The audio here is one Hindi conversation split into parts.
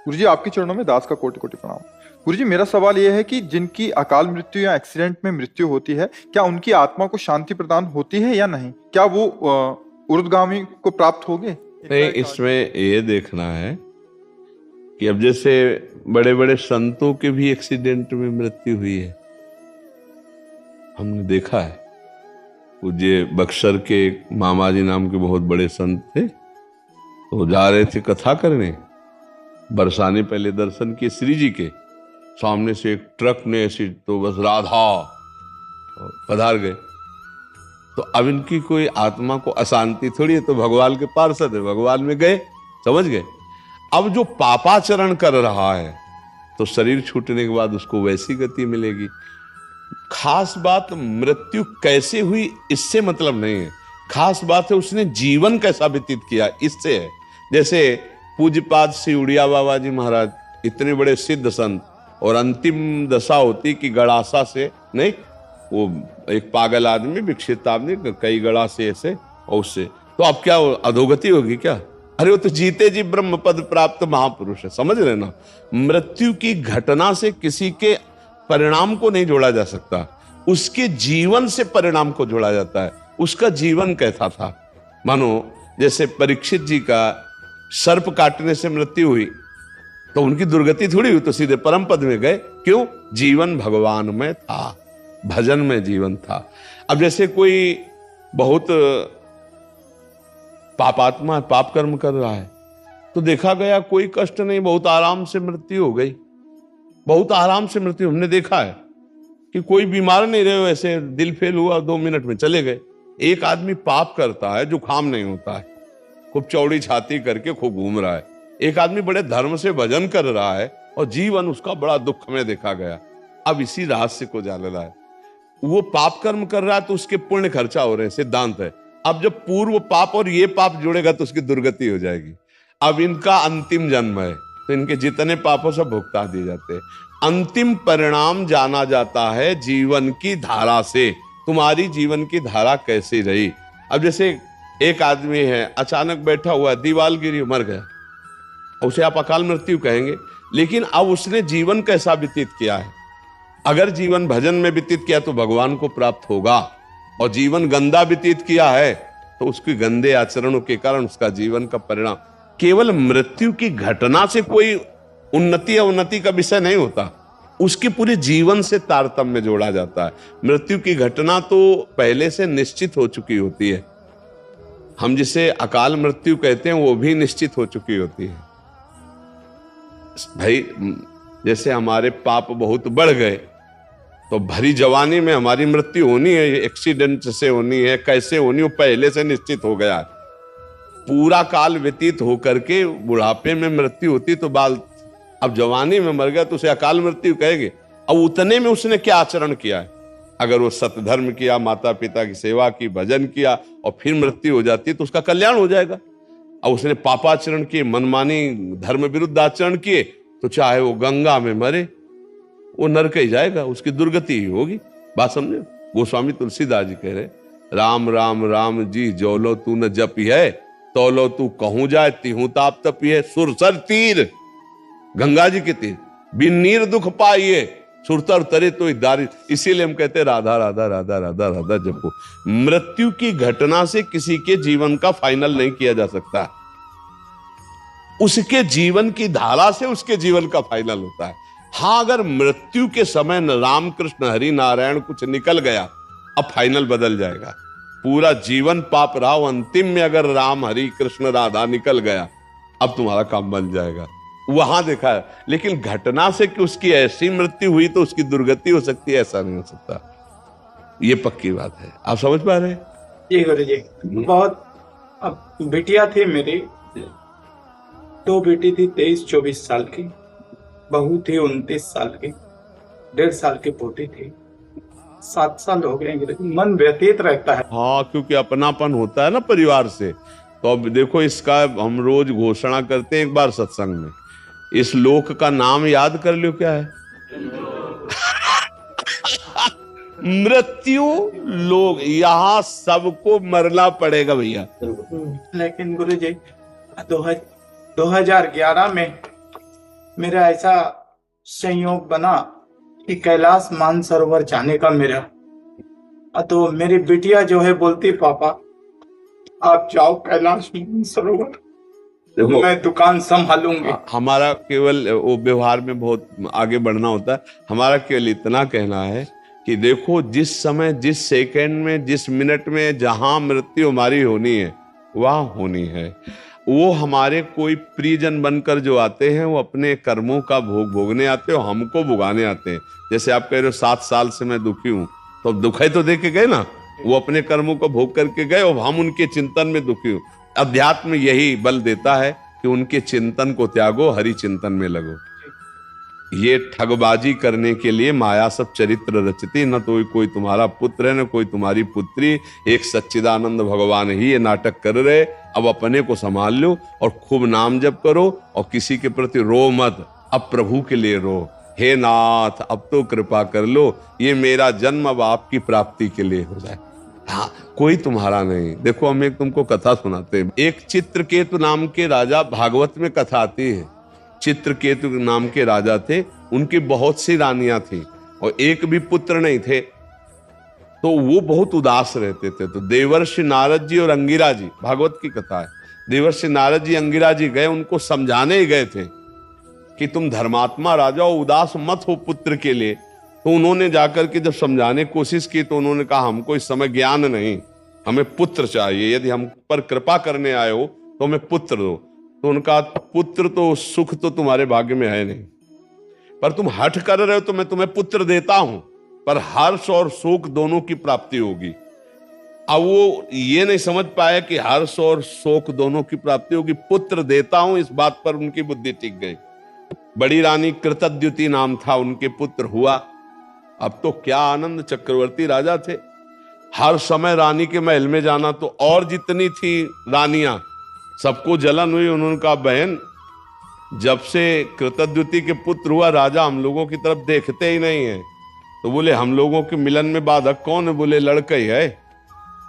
गुरुजी आपके चरणों में दास का कोटि कोटि प्रणाम। गुरुजी मेरा सवाल यह है कि जिनकी अकाल मृत्यु या एक्सीडेंट में मृत्यु होती है, क्या उनकी आत्मा को शांति प्रदान होती है या नहीं? क्या वो ऊर्ध्वगामी को प्राप्त होंगे? नहीं, इसमें ये देखना है कि अब जैसे बड़े बड़े संतों के भी एक्सीडेंट में मृत्यु हुई है, हमने देखा है। पूज्य बक्सर के मामा जी नाम के बहुत बड़े संत थे, तो जा रहे थे कथा करने, बरसाने पहले दर्शन किए श्री जी के सामने से एक ट्रक ने ऐसी तो बस राधा पधार गए। तो अब इनकी कोई आत्मा को अशांति थोड़ी है, तो भगवान के पार्षद है, भगवान में गए, समझ गए। अब जो पापाचरण कर रहा है तो शरीर छूटने के बाद उसको वैसी गति मिलेगी। खास बात मृत्यु कैसे हुई इससे मतलब नहीं है, खास बात है उसने जीवन कैसा व्यतीत किया इससे है। जैसे पूज्यपाद श्री उड़िया बाबा जी महाराज इतने बड़े सिद्ध संत, और अंतिम दशा होती कि गड़ासा से नहीं, वो एक पागल आदमी, विक्षित आदमी, कई गड़ा से ऐसे और उससे, तो अब क्या अधोगति होगी क्या? अरे वो तो जीते जी ब्रह्म पद प्राप्त महापुरुष है, समझ रहे ना। मृत्यु की घटना से किसी के परिणाम को नहीं जोड़ा जा सकता, उसके जीवन से परिणाम को जोड़ा जाता है। उसका जीवन कैसा था? मानो जैसे परीक्षित जी का सर्प काटने से मृत्यु हुई तो उनकी दुर्गति थोड़ी हुई, तो सीधे परम पद में गए। क्यों? जीवन भगवान में था, भजन में जीवन था। अब जैसे कोई बहुत पापात्मा, पाप कर्म कर रहा है, तो देखा गया कोई कष्ट नहीं, बहुत आराम से मृत्यु हो गई, बहुत आराम से मृत्यु। हमने देखा है कि कोई बीमार नहीं रहे, वैसे दिल फेल हुआ 2 मिनट में चले गए। एक आदमी पाप करता है, जुकाम नहीं होता है, खूब चौड़ी छाती करके खूब घूम रहा है। एक आदमी बड़े धर्म से भजन कर रहा है और जीवन उसका बड़ा दुख में देखा गया। अब इसी रहस्य को जानना है, वो पाप कर्म कर रहा है तो उसके पुण्य खर्चा हो रहे हैं, सिद्धांत है। अब जब पूर्व पाप और ये पाप जुड़ेगा तो उसकी दुर्गति हो जाएगी। अब इनका अंतिम जन्म है तो इनके जितने पापों सब भुगता दिए जाते हैं। अंतिम परिणाम जाना जाता है जीवन की धारा से। तुम्हारी जीवन की धारा कैसी रही? अब जैसे एक आदमी है, अचानक बैठा हुआ, दीवार गिरी, मर गया, उसे आप अकाल मृत्यु कहेंगे, लेकिन अब उसने जीवन कैसा व्यतीत किया है? अगर जीवन भजन में व्यतीत किया तो भगवान को प्राप्त होगा, और जीवन गंदा व्यतीत किया है तो उसके गंदे आचरणों के कारण उसका जीवन का परिणाम। केवल मृत्यु की घटना से कोई उन्नति या उन्नति का विषय नहीं होता, उसके पूरे जीवन से तारतम्य जोड़ा जाता है। मृत्यु की घटना तो पहले से निश्चित हो चुकी होती है, हम जिसे अकाल मृत्यु कहते हैं वो भी निश्चित हो चुकी होती है। भाई जैसे हमारे पाप बहुत बढ़ गए तो भरी जवानी में हमारी मृत्यु होनी है, एक्सीडेंट से होनी है, कैसे होनी हो पहले से निश्चित हो गया। पूरा काल व्यतीत होकर के बुढ़ापे में मृत्यु होती तो बाल, अब जवानी में मर गया तो उसे अकाल मृत्यु कहेंगे। अब उतने में उसने क्या आचरण किया है? अगर वो सतधर्म किया, माता पिता की सेवा की, भजन किया और फिर मृत्यु हो जाती है तो उसका कल्याण हो जाएगा। अब उसने पापाचरण किए, मनमानी धर्म विरुद्ध आचरण किए, तो चाहे वो गंगा में मरे वो नरक ही जाएगा, उसकी दुर्गति ही होगी। बात समझे? गोस्वामी तुलसीदास जी कह रहे, राम राम राम जी जोलो तू न जपी है, तोलो तू कहूं जाए तिहू ताप तपी है। सुरसर तीर, गंगा जी के तीर, बिन नीर दुख पाइए, सुरतर तरे तो दारी। इसीलिए हम कहते हैं राधा राधा राधा राधा राधा जपो। मृत्यु की घटना से किसी के जीवन का फाइनल नहीं किया जा सकता, उसके जीवन की धारा से उसके जीवन का फाइनल होता है। हाँ, अगर मृत्यु के समय न राम कृष्ण हरि नारायण कुछ निकल गया, अब फाइनल बदल जाएगा। पूरा जीवन पाप रहा, अंतिम में अगर राम हरि कृष्ण राधा निकल गया, अब तुम्हारा काम बन जाएगा। वहां देखा है। लेकिन घटना से कि उसकी ऐसी मृत्यु हुई तो उसकी दुर्गति हो सकती है, ऐसा नहीं हो सकता। ये पक्की बात है। आप समझ पा रहे हैं? जी गुरु जी, बहुत। अब बिटिया थी मेरी, 2 बेटी थी, 23-24 साल की, बहू थी 29 साल की, 1.5 साल की पोती थी। 7 साल हो गए। मन व्यतीत रहता है। हाँ, क्योंकि अपनापन होता है ना परिवार से। तो अब देखो, इसका हम रोज घोषणा करते हैं एक बार सत्संग में, इस लोक का नाम याद कर लो, क्या है? मृत्यु लोग, यहां सबको मरना पड़ेगा भैया। लेकिन गुरु जी 2011 में मेरा ऐसा संयोग बना कि कैलाश मानसरोवर जाने का मेरा। तो मेरी बिटिया जो है बोलती, पापा आप जाओ कैलाश मानसरोवर, देखो मैं दुकान संभालूंगी। हमारा केवल वो व्यवहार में बहुत आगे बढ़ना होता है। हमारा केवल इतना कहना है कि देखो, जिस समय, जिस सेकंड में, जिस मिनट में जहां मृत्यु हमारी होनी है वहां होनी है। वो हमारे कोई प्रियजन बनकर जो आते हैं वो अपने कर्मों का भोग भोगने आते हैं और हमको भुगाने आते हैं। जैसे आप कह रहे हो 7 साल से मैं दुखी हूं, तो दुखाई तो दे के गए ना, वो अपने कर्मों को भोग करके गए और हम उनके चिंतन में दुखी हूं। अध्यात्म यही बल देता है कि उनके चिंतन को त्यागो, हरि चिंतन में लगो। ये ठगबाजी करने के लिए माया सब चरित्र रचती, न तो कोई तुम्हारा पुत्र है न कोई तुम्हारी पुत्री, एक सच्चिदानंद भगवान ही ये नाटक कर रहे। अब अपने को संभाल लो और खूब नाम जप करो और किसी के प्रति रो मत, अब प्रभु के लिए रो, हे नाथ अब तो कृपा कर लो, ये मेरा जन्म अब आपकी प्राप्ति के लिए हो जाए। हाँ, कोई तुम्हारा नहीं। देखो हम एक तुमको कथा सुनाते हैं। एक चित्रकेतु नाम के राजा, भागवत में कथा आती है। चित्रकेतु नाम के राजा थे, उनकी बहुत सी रानियां थी और एक भी पुत्र नहीं थे, तो वो बहुत उदास रहते थे। तो देवर्षि नारद जी और अंगिरा जी, भागवत की कथा है, देवर्षि नारद जी अंगिरा जी गए, उनको समझाने ही गए थे कि तुम धर्मात्मा राजा हो, उदास मत हो पुत्र के लिए। तो उन्होंने जाकर के जब समझाने की कोशिश की तो उन्होंने कहा हमको इस समय ज्ञान नहीं, हमें पुत्र चाहिए, यदि हम पर कृपा करने आए हो तो हमें पुत्र दो। तो उनका पुत्र तो सुख तो तुम्हारे भाग्य में है नहीं, पर तुम हठ कर रहे हो तो मैं तुम्हें पुत्र देता हूं, पर हर्ष और शोक दोनों की प्राप्ति होगी। अब वो ये नहीं समझ पाए कि हर्ष और शोक दोनों की प्राप्ति होगी, पुत्र देता हूं, इस बात पर उनकी बुद्धि टिक गई। बड़ी रानी कृतद्युति नाम था, उनके पुत्र हुआ। अब तो क्या आनंद, चक्रवर्ती राजा थे, हर समय रानी के महल में जाना। तो और जितनी थी रानियां सबको जलन हुई। उन्होंने कहा बहन, जब से कृतद्युति के पुत्र हुआ राजा हम लोगों की तरफ देखते ही नहीं है। तो बोले हम लोगों के मिलन में बाधक कौन है? बोले लड़का ही है।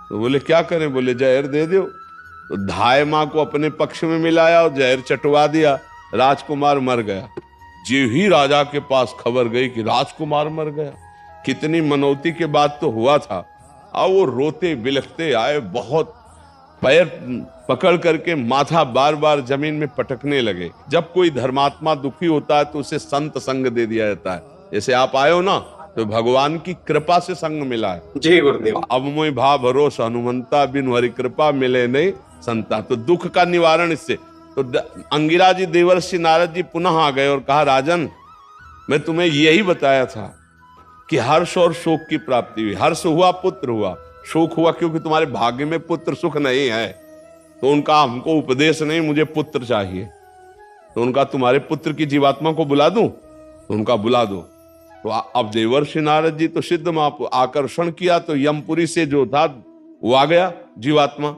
तो बोले क्या करें? बोले जहर दे दो। तो धाय माँ को अपने पक्ष में मिलाया और जहर चटवा दिया, राजकुमार मर गया। जो ही राजा के पास खबर गई कि राजकुमार मर गया, कितनी मनौती के बाद तो हुआ था। अब वो रोते बिलखते आए, बहुत पैर पकड़ करके माथा बार बार जमीन में पटकने लगे। जब कोई धर्मात्मा दुखी होता है तो उसे संत संग दे दिया जाता है। जैसे आप आए हो ना, तो भगवान की कृपा से संग मिला है। जी गुरुदेव। अब मोहि भा भरोसा हनुमंता, बिन हरि कृपा मिले नहीं संता। तो दुख का निवारण इससे। तो अंगिरा जी, देवर्षि नारद जी पुनः आ गए और कहा राजन, मैं तुम्हें यही बताया था कि हर्ष और शोक की प्राप्ति हुई। हर्ष हुआ, पुत्र हुआ, शोक हुआ क्योंकि तुम्हारे भाग्य में पुत्र सुख नहीं है। तो उनका हमको उपदेश नहीं, मुझे पुत्र चाहिए। तो उनका तुम्हारे पुत्र की जीवात्मा को बुला दूं? तो उनका बुला दो। तो अब देवर्षि नारद जी तो सिद्ध मां आकर्षण किया, तो यमपुरी से जो था वो आ गया जीवात्मा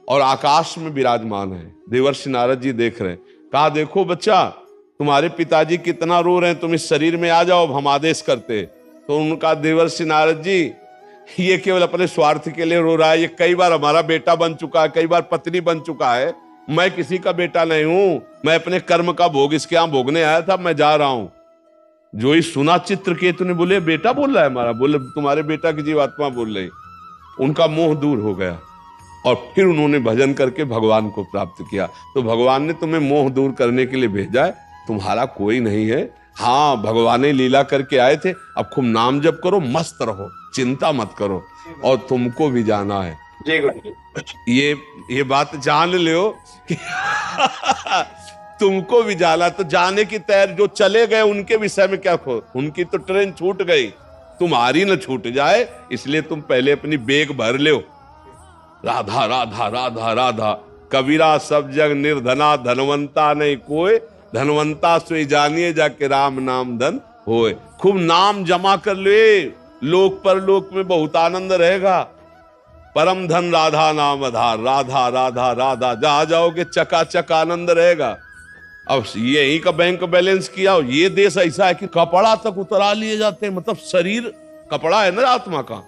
और आकाश में विराजमान है। देवर्षि नारद जी देख रहे हैं, कहा देखो बच्चा, तुम्हारे पिताजी कितना रो रहे हैं, तुम इस शरीर में आ जाओ, हम आदेश करते। तो उनका देवर्षि नारद जी, ये केवल अपने स्वार्थ के लिए रो रहा है, ये कई बार हमारा बेटा बन चुका है, कई बार पत्नी बन चुका है, मैं किसी का बेटा नहीं हूं, मैं अपने कर्म का भोग इसके यहां भोगने आया था, मैं जा रहा हूं। जो ही सुना चित्रकेतु ने, बोले बेटा बोल रहा है हमारा? बोले तुम्हारे बेटा की जीवात्मा बोल रही। उनका मोह दूर हो गया और फिर उन्होंने भजन करके भगवान को प्राप्त किया। तो भगवान ने तुम्हें मोह दूर करने के लिए भेजा है, तुम्हारा कोई नहीं है। हाँ, भगवान ने लीला करके आए थे। अब खूब नाम जप करो, मस्त रहो, चिंता मत करो, और तुमको भी जाना है। जय गुरु। ये बात जान लो कि तुमको भी जाना। तो जाने की तैयारी, जो चले गए उनके विषय में क्या खो, उनकी तो ट्रेन छूट गई, तुम्हारी न छूट जाए, इसलिए तुम पहले अपनी बेग भर लो। राधा राधा राधा राधा, कबीरा सब जग निर्धना, धनवंता नहीं कोई, धनवंता सोई जानिए जाके राम नाम धन होए। खूब नाम जमा कर ले, लोक पर लोक में बहुत आनंद रहेगा। परम धन राधा नाम आधार, राधा राधा राधा, जहां जाओगे चकाचक आनंद रहेगा। अब यही का बैंक बैलेंस किया। ये देश ऐसा है कि कपड़ा तक उतरा लिए जाते हैं, मतलब शरीर कपड़ा है ना आत्मा का,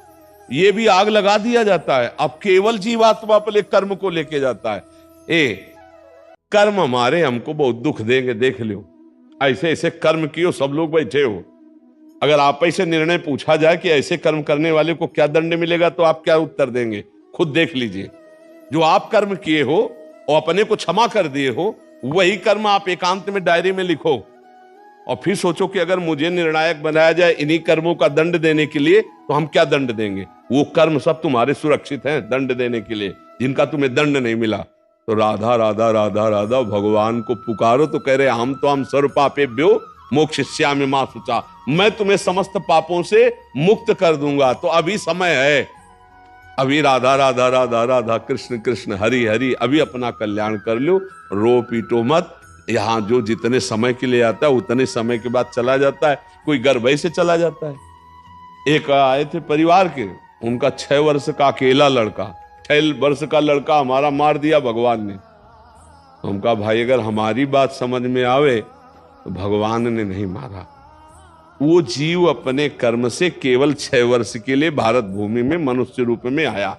ये भी आग लगा दिया जाता है। अब केवल जीवात्मा पर कर्म को लेके जाता है। कर्म हमारे हमको बहुत दुख देंगे, देख लो। ऐसे ऐसे कर्म किए, सब लोग बैठे हो, अगर आप ही से निर्णय पूछा जाए कि ऐसे कर्म करने वाले को क्या दंड मिलेगा, तो आप क्या उत्तर देंगे? खुद देख लीजिए। जो आप कर्म किए हो और अपने को क्षमा कर दिए हो, वही कर्म आप एकांत में डायरी में लिखो और फिर सोचो कि अगर मुझे निर्णायक बनाया जाए इन्हीं कर्मों का दंड देने के लिए, तो हम क्या दंड देंगे? वो कर्म सब तुम्हारे सुरक्षित हैं दंड देने के लिए, जिनका तुम्हें दंड नहीं मिला। तो राधा राधा राधा राधा भगवान को पुकारो तो कह रहे हम सर्व पापेभ्यो मोक्षयिष्यामि मा शुचा, मैं तुम्हें समस्त पापों से मुक्त कर दूंगा। तो अभी समय है, अभी राधा राधा राधा राधा कृष्ण कृष्ण हरि हरि, अभी अपना कल्याण कर लो, रो पीटो मत। यहाँ जो जितने समय के लिए आता है उतने समय के बाद चला जाता है, कोई गर्भ से चला जाता है। एक आए थे परिवार के, उनका 6 वर्ष का अकेला लड़का, 6 वर्ष का लड़का हमारा मार दिया भगवान ने। तो उनका भाई अगर हमारी बात समझ में आवे तो भगवान ने नहीं मारा, वो जीव अपने कर्म से केवल 6 वर्ष के लिए भारत भूमि में मनुष्य रूप में आया,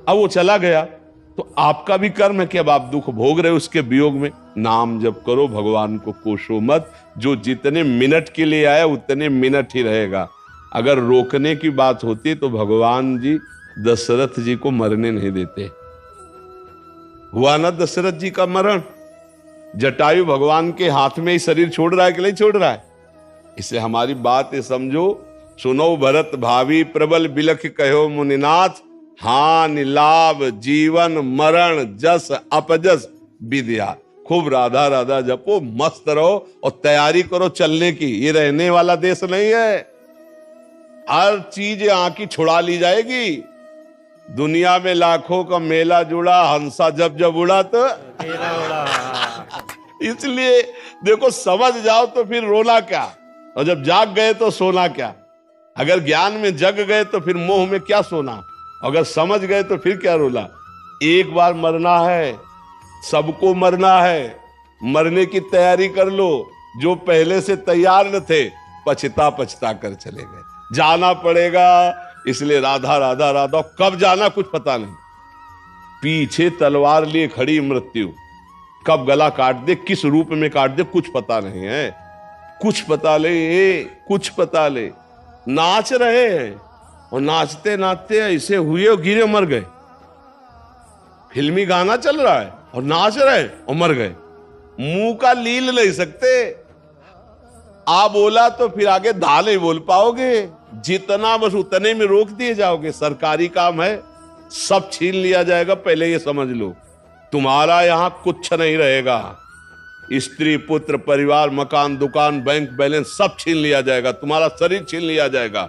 अब वो चला गया। तो आपका भी कर्म है कि अब आप दुख भोग रहे हो उसके वियोग में। नाम जप करो, भगवान को कोसो मत। जो जितने मिनट के लिए आया उतने मिनट ही रहेगा। अगर रोकने की बात होती तो भगवान जी दशरथ जी को मरने नहीं देते। हुआ ना दशरथ जी का मरण, जटायु भगवान के हाथ में ही शरीर छोड़ रहा है कि नहीं छोड़ रहा है? इसलिए हमारी बात ये समझो, सुनो भरत भावी प्रबल बिलख कहो मुनिनाथ, हानि लाभ जीवन मरण जस अपजस विद्या। खूब राधा राधा जपो, मस्त रहो और तैयारी करो चलने की। ये रहने वाला देश नहीं है, हर चीज आंखी छुड़ा ली जाएगी। दुनिया में लाखों का मेला जुड़ा, हंसा जब जब उड़ा तो इसलिए देखो, समझ जाओ तो फिर रोना क्या, और जब जाग गए तो सोना क्या। अगर ज्ञान में जग गए तो फिर मोह में क्या सोना, अगर समझ गए तो फिर क्या रोला। एक बार मरना है, सबको मरना है, मरने की तैयारी कर लो। जो पहले से तैयार न थे पछता पछता कर चले गए, जाना पड़ेगा। इसलिए राधा राधा राधा, कब जाना कुछ पता नहीं। पीछे तलवार लिए खड़ी मृत्यु, कब गला काट दे, किस रूप में काट दे, कुछ पता नहीं है। कुछ पता ले, कुछ पता ले। नाच रहे हैं और नाचते नाचते ऐसे हुए और गिरे मर गए। फिल्मी गाना चल रहा है और नाच रहे और मर गए। मुंह का लील नहीं सकते। आ बोला तो फिर आगे धा नहीं बोल पाओगे, जितना बस उतने में रोक दिए जाओगे। सरकारी काम है, सब छीन लिया जाएगा, पहले ये समझ लो। तुम्हारा यहां कुछ नहीं रहेगा। स्त्री पुत्र परिवार मकान दुकान बैंक बैलेंस सब छीन लिया जाएगा, तुम्हारा शरीर छीन लिया जाएगा।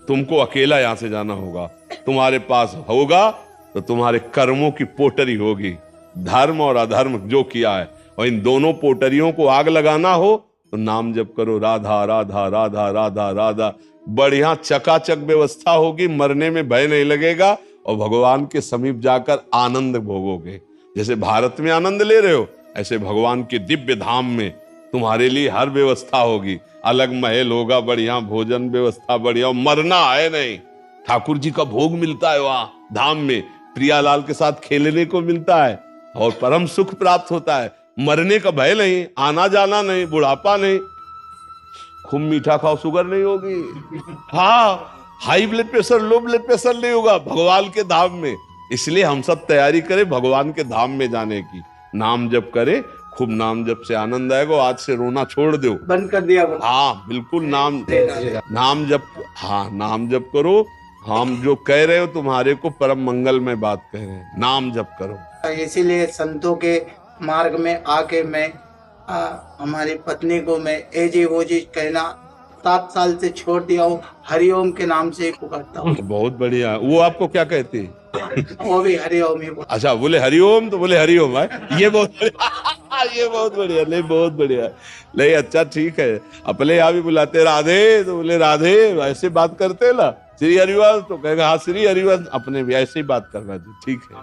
तुमको अकेला यहां से जाना होगा। तुम्हारे पास होगा तो तुम्हारे कर्मों की पोटरी होगी, धर्म और अधर्म जो किया है, और इन दोनों पोटरियों को आग लगाना हो तो नाम जप करो, राधा राधा राधा राधा राधा। बढ़िया चकाचक व्यवस्था होगी, मरने में भय नहीं लगेगा और भगवान के समीप जाकर आनंद भोगोगे। जैसे भारत में आनंद ले रहे हो, ऐसे भगवान के दिव्य धाम में तुम्हारे लिए हर व्यवस्था होगी। अलग महल होगा, बढ़िया भोजन व्यवस्था बढ़िया, मरना है नहीं। ठाकुर जी का भोग मिलता है वहां धाम में, प्रियालाल के साथ खेलने को मिलता है और परम सुख प्राप्त होता है। मरने का भय नहीं, आना जाना नहीं, बुढ़ापा नहीं। खूब मीठा खाओ, शुगर नहीं होगी। हाँ, high blood pressure low blood pressure नहीं होगा भगवान के धाम में। इसलिए हम सब तैयारी करें भगवान के धाम में जाने की। नाम जप करें, खूब नाम जप से आनंद आएगा। आज से रोना छोड़ दो, बंद कर दिया। हाँ बिल्कुल, नाम जप, हाँ नाम जप करो। हम जो कह रहे हो तुम्हारे को परम मंगल में बात कह रहे हैं, नाम जप करो। इसीलिए संतों के मार्ग में आके मैं हमारी पत्नी को मैं एजी वो जी कहना 7 साल से छोड़ दिया हूँ। हरिओम के नाम से ही पुकारता हूँ। बहुत बढ़िया। वो आपको क्या कहती है? वो भी हरिओम ही बोलता। अच्छा, बोले हरिओम तो बोले हरिओम है। ये बहुत बढ़िया, ये बहुत बढ़िया, नहीं बहुत बढ़िया, नहीं अच्छा ठीक है। अपने यहाँ भी बुलाते राधे तो बोले राधे, ऐसे बात करते ना। श्री हरिवंश तो कहेगा हाँ श्री हरिवंश, अपने भी ऐसे ही बात करना चाहिए, ठीक है।